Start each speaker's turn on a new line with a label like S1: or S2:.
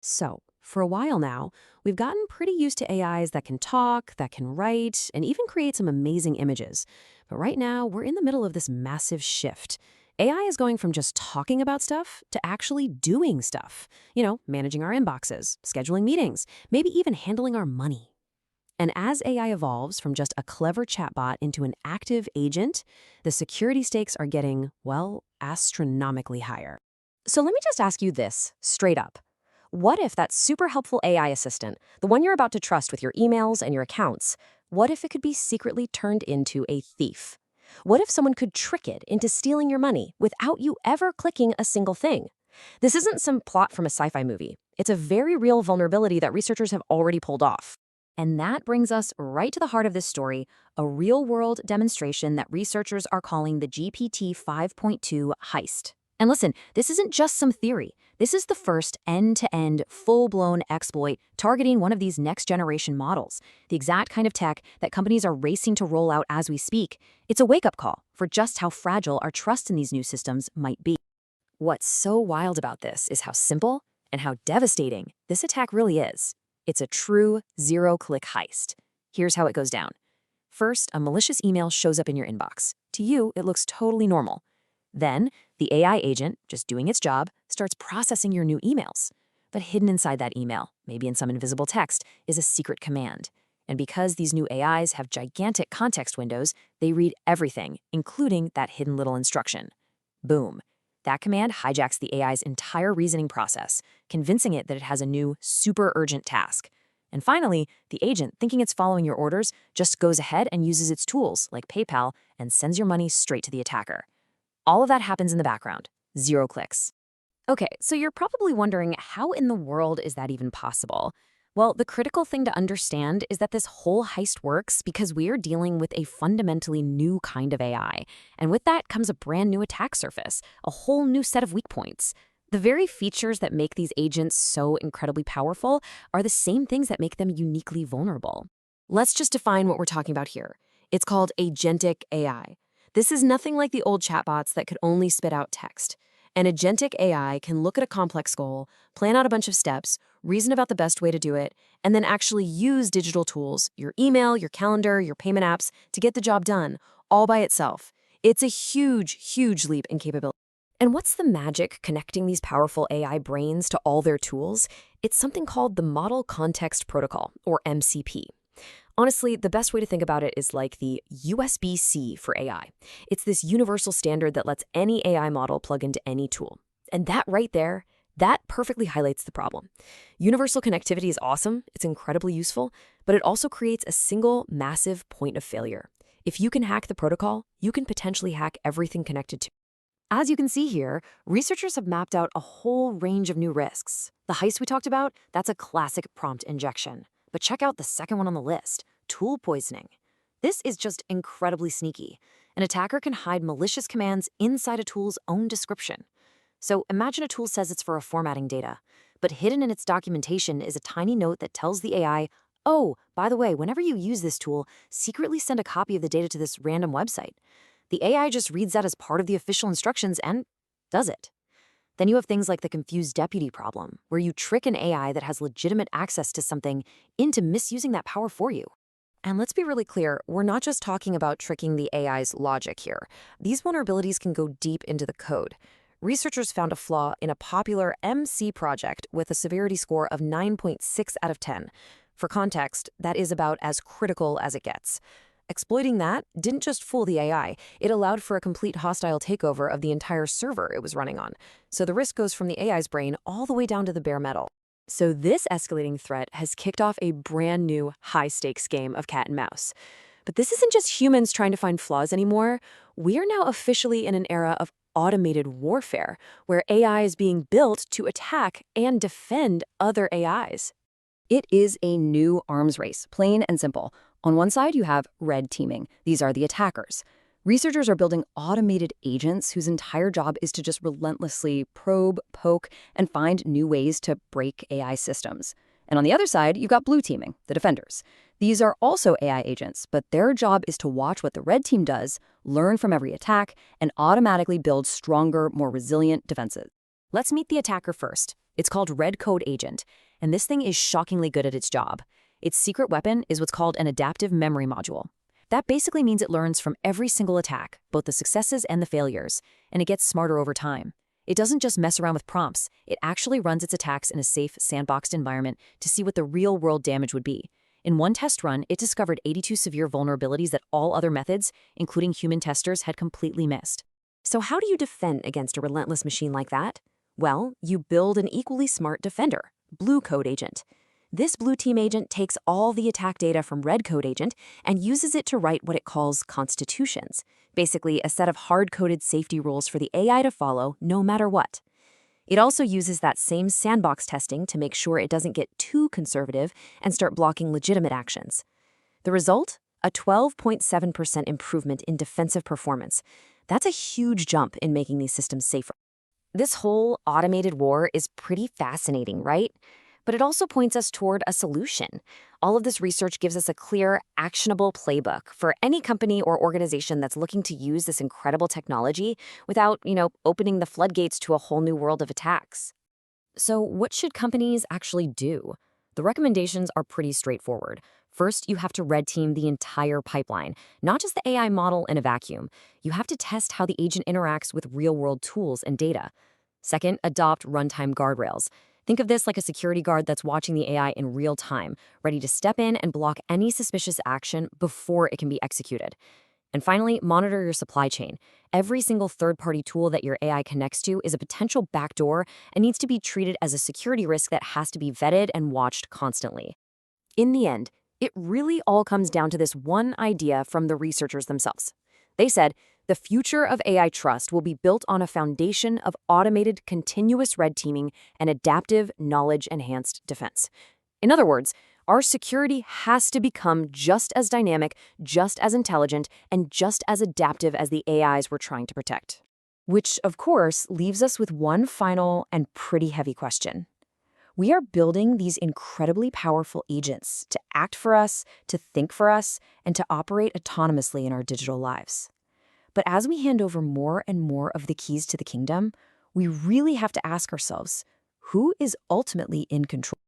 S1: So, for a while now, we've gotten pretty used to AIs that can talk, that can write, and even create some amazing images. But right now, we're in the middle of this massive shift. AI is going from just talking about stuff to actually doing stuff. Managing our inboxes, scheduling meetings, maybe even handling our money. And as AI evolves from just a clever chatbot into an active agent, the security stakes are getting, well, astronomically higher. So let me just ask you this, straight up. What if that super helpful AI assistant, the one you're about to trust with your emails and your accounts, what if it could be secretly turned into a thief? What if someone could trick it into stealing your money without you ever clicking a single thing? This isn't some plot from a sci-fi movie. It's a very real vulnerability that researchers have already pulled off. And that brings us right to the heart of this story, a real-world demonstration that researchers are calling the GPT 5.2 heist. And listen, this isn't just some theory. This is the first end-to-end, full-blown exploit targeting one of these next-generation models, the exact kind of tech that companies are racing to roll out as we speak. It's a wake-up call for just how fragile our trust in these new systems might be. What's so wild about this is how simple and how devastating this attack really is. It's a true zero-click heist. Here's how it goes down. First, a malicious email shows up in your inbox. To you, it looks totally normal. Then, the AI agent, just doing its job, starts processing your new emails. But hidden inside that email, maybe in some invisible text, is a secret command. And because these new AIs have gigantic context windows, they read everything, including that hidden little instruction. Boom. That command hijacks the AI's entire reasoning process, convincing it that it has a new, super urgent task. And finally, the agent, thinking it's following your orders, just goes ahead and uses its tools, like PayPal, and sends your money straight to the attacker. All of that happens in the background. 0 clicks. Okay, so you're probably wondering, how in the world is that even possible? Well, the critical thing to understand is that this whole heist works because we are dealing with a fundamentally new kind of AI. And with that comes a brand new attack surface, a whole new set of weak points. The very features that make these agents so incredibly powerful are the same things that make them uniquely vulnerable. Let's just define what we're talking about here. It's called Agentic AI. This is nothing like the old chatbots that could only spit out text. An agentic AI can look at a complex goal, plan out a bunch of steps, reason about the best way to do it, and then actually use digital tools, your email, your calendar, your payment apps, to get the job done, all by itself. It's a huge, huge leap in capability. And what's the magic connecting these powerful AI brains to all their tools? It's something called the Model Context Protocol, or MCP. Honestly, the best way to think about it is like the USB-C for AI. It's this universal standard that lets any AI model plug into any tool. And that right there, that perfectly highlights the problem. Universal connectivity is awesome, it's incredibly useful, but it also creates a single massive point of failure. If you can hack the protocol, you can potentially hack everything connected to it. As you can see here, researchers have mapped out a whole range of new risks. The heist we talked about, that's a classic prompt injection. But check out the second one on the list, tool poisoning. This is just incredibly sneaky. An attacker can hide malicious commands inside a tool's own description. So imagine a tool says it's for formatting data, but hidden in its documentation is a tiny note that tells the AI, oh, by the way, whenever you use this tool, secretly send a copy of the data to this random website. The AI just reads that as part of the official instructions and does it. Then you have things like the confused deputy problem, where you trick an AI that has legitimate access to something into misusing that power for you. And let's be really clear, we're not just talking about tricking the AI's logic here. These vulnerabilities can go deep into the code. Researchers found a flaw in a popular MC project with a severity score of 9.6 out of 10. For context, that is about as critical as it gets. Exploiting that didn't just fool the AI, it allowed for a complete hostile takeover of the entire server it was running on. So the risk goes from the AI's brain all the way down to the bare metal. So this escalating threat has kicked off a brand new high-stakes game of cat and mouse. But this isn't just humans trying to find flaws anymore. We are now officially in an era of automated warfare, where AI is being built to attack and defend other AIs. It is a new arms race, plain and simple. On one side, you have red teaming. These are the attackers. Researchers are building automated agents whose entire job is to just relentlessly probe, poke, and find new ways to break AI systems. And on the other side, you've got blue teaming, the defenders. These are also AI agents, but their job is to watch what the red team does, learn from every attack, and automatically build stronger, more resilient defenses. Let's meet the attacker first. It's called RedCodeAgent, and this thing is shockingly good at its job. Its secret weapon is what's called an adaptive memory module. That basically means it learns from every single attack, both the successes and the failures, and it gets smarter over time. It doesn't just mess around with prompts, it actually runs its attacks in a safe, sandboxed environment to see what the real-world damage would be. In one test run, it discovered 82 severe vulnerabilities that all other methods, including human testers, had completely missed. So how do you defend against a relentless machine like that? Well, you build an equally smart defender, BlueCodeAgent. This Blue Team agent takes all the attack data from RedCodeAgent and uses it to write what it calls constitutions, basically a set of hard-coded safety rules for the AI to follow no matter what. It also uses that same sandbox testing to make sure it doesn't get too conservative and start blocking legitimate actions. The result? A 12.7% improvement in defensive performance. That's a huge jump in making these systems safer. This whole automated war is pretty fascinating, right? But it also points us toward a solution. All of this research gives us a clear, actionable playbook for any company or organization that's looking to use this incredible technology without, opening the floodgates to a whole new world of attacks. So what should companies actually do? The recommendations are pretty straightforward. First, you have to red team the entire pipeline, not just the AI model in a vacuum. You have to test how the agent interacts with real-world tools and data. Second, adopt runtime guardrails. Think of this like a security guard that's watching the AI in real time, ready to step in and block any suspicious action before it can be executed. And finally, monitor your supply chain. Every single third-party tool that your AI connects to is a potential backdoor and needs to be treated as a security risk that has to be vetted and watched constantly. In the end, it really all comes down to this one idea from the researchers themselves. They said, the future of AI trust will be built on a foundation of automated continuous red teaming and adaptive knowledge-enhanced defense. In other words, our security has to become just as dynamic, just as intelligent, and just as adaptive as the AIs we're trying to protect. Which, of course, leaves us with one final and pretty heavy question. We are building these incredibly powerful agents to act for us, to think for us, and to operate autonomously in our digital lives. But as we hand over more and more of the keys to the kingdom, we really have to ask ourselves, who is ultimately in control?